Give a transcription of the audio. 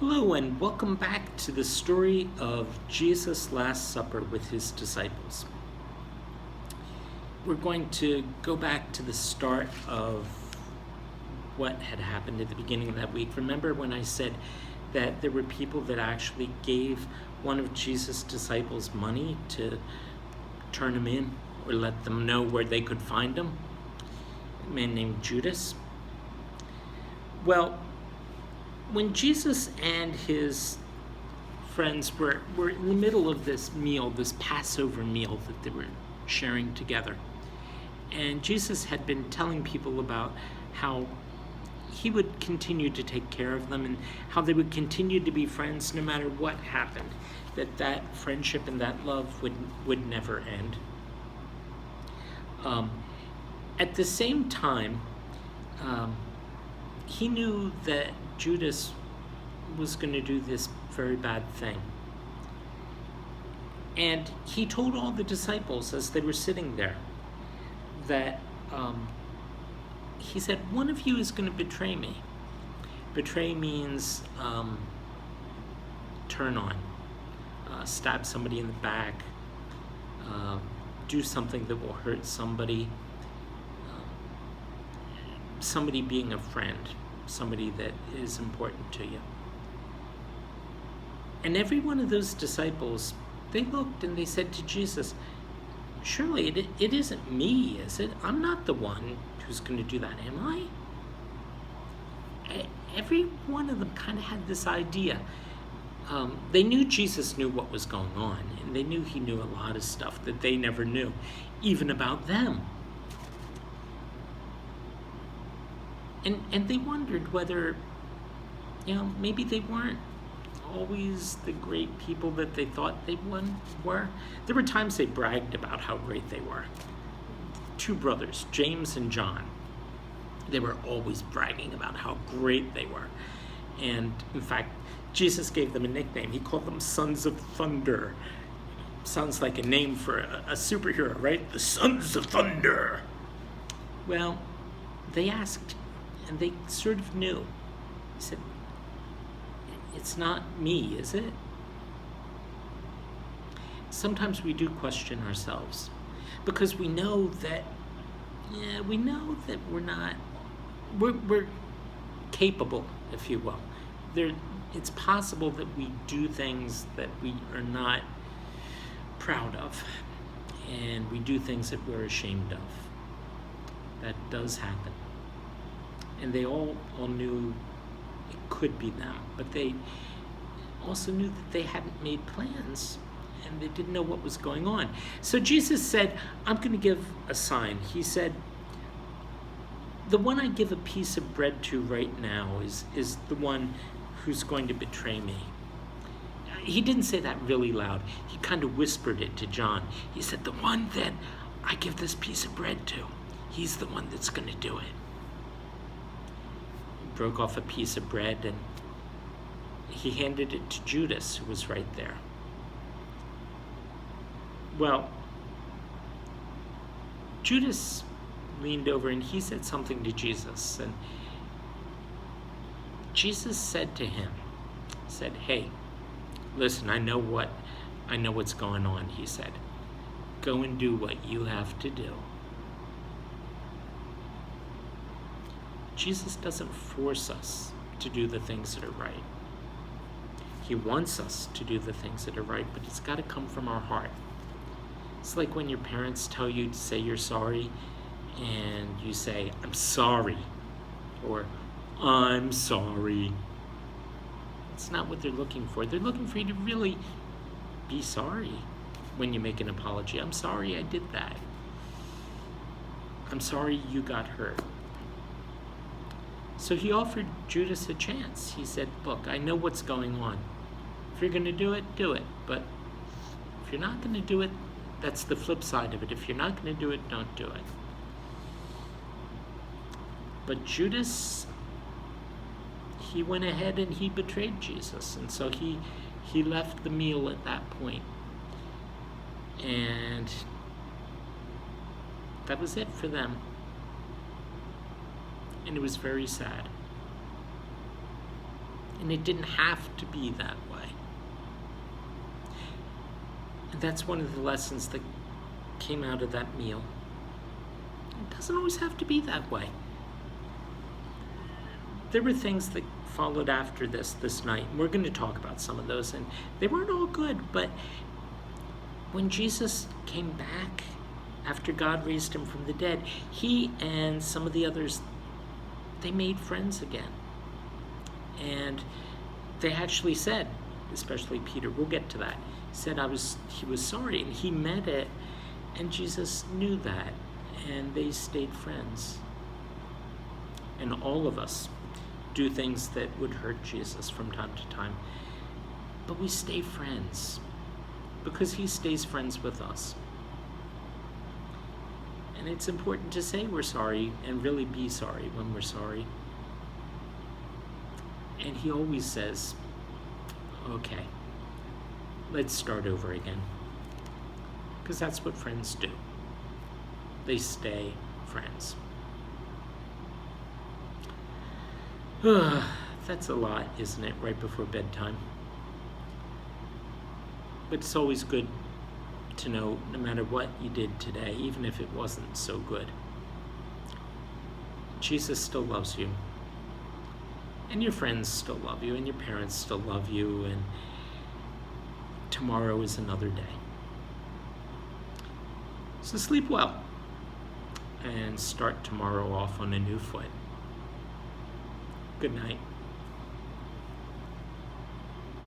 Hello, and welcome back to the story of Jesus' Last Supper with his disciples. We're going to go back to the start of what had happened at the beginning of that week. Remember when I said that there were people that actually gave one of Jesus' disciples money to turn him in or let them know where they could find him? A man named Judas. Well, when Jesus and his friends were in the middle of this meal, this Passover meal that they were sharing together, and Jesus had been telling people about how he would continue to take care of them and how they would continue to be friends no matter what happened, that friendship and that love would never end. At the same time, he knew that Judas was going to do this very bad thing. And he told all the disciples as they were sitting there that he said, one of you is going to betray me. Betray means turn on, stab somebody in the back, do something that will hurt somebody, somebody being a friend, somebody that is important to you. And every one of those disciples, they looked and they said to Jesus, surely it isn't me, is it? I'm not the one who's going to do that, am I? Every one of them kind of had this idea. They knew Jesus knew what was going on, and they knew he knew a lot of stuff that they never knew, even about them. And they wondered whether, maybe they weren't always the great people that they thought they were. There were times they bragged about how great they were. Two brothers, James and John, they were always bragging about how great they were. And in fact, Jesus gave them a nickname. He called them Sons of Thunder. Sounds like a name for a superhero, right? The Sons of Thunder. Well, they asked, and they sort of knew. He said, it's not me, is it? Sometimes we do question ourselves because we know that, we're capable, if you will. It's possible that we do things that we are not proud of, and we do things that we're ashamed of. That does happen. And they all knew it could be them, but they also knew that they hadn't made plans and they didn't know what was going on. So Jesus said, I'm going to give a sign. He said, the one I give a piece of bread to right now is the one who's going to betray me. He didn't say that really loud. He kind of whispered it to John. He said, the one that I give this piece of bread to, he's the one that's going to do it. Broke off a piece of bread and he handed it to Judas, who was right there. Well, Judas leaned over and he said something to Jesus, and Jesus said to him, hey, listen, I know what's going on, he said. Go and do what you have to do. Jesus doesn't force us to do the things that are right. He wants us to do the things that are right, but it's got to come from our heart. It's like when your parents tell you to say you're sorry, and you say, I'm sorry, or I'm sorry. It's not what they're looking for. They're looking for you to really be sorry when you make an apology. I'm sorry I did that. I'm sorry you got hurt. So he offered Judas a chance. He said, look, I know what's going on. If you're going to do it, do it. But if you're not going to do it, that's the flip side of it. If you're not going to do it, don't do it. But Judas, he went ahead and he betrayed Jesus. And so he left the meal at that point. And that was it for them. And it was very sad. And it didn't have to be that way. And that's one of the lessons that came out of that meal. It doesn't always have to be that way. There were things that followed after this night. And we're going to talk about some of those. And they weren't all good, but when Jesus came back after God raised him from the dead, he and some of the others, they made friends again. And they actually said, especially Peter, we'll get to that, said he was sorry, and he meant it, and Jesus knew that, and they stayed friends. And all of us do things that would hurt Jesus from time to time, but we stay friends because he stays friends with us. And it's important to say we're sorry and really be sorry when we're sorry. And he always says, okay, let's start over again. Because that's what friends do. They stay friends. That's a lot, isn't it, right before bedtime? But it's always good to know, no matter what you did today, even if it wasn't so good, Jesus still loves you. And your friends still love you, and your parents still love you, and tomorrow is another day. So sleep well, and start tomorrow off on a new foot. Good night.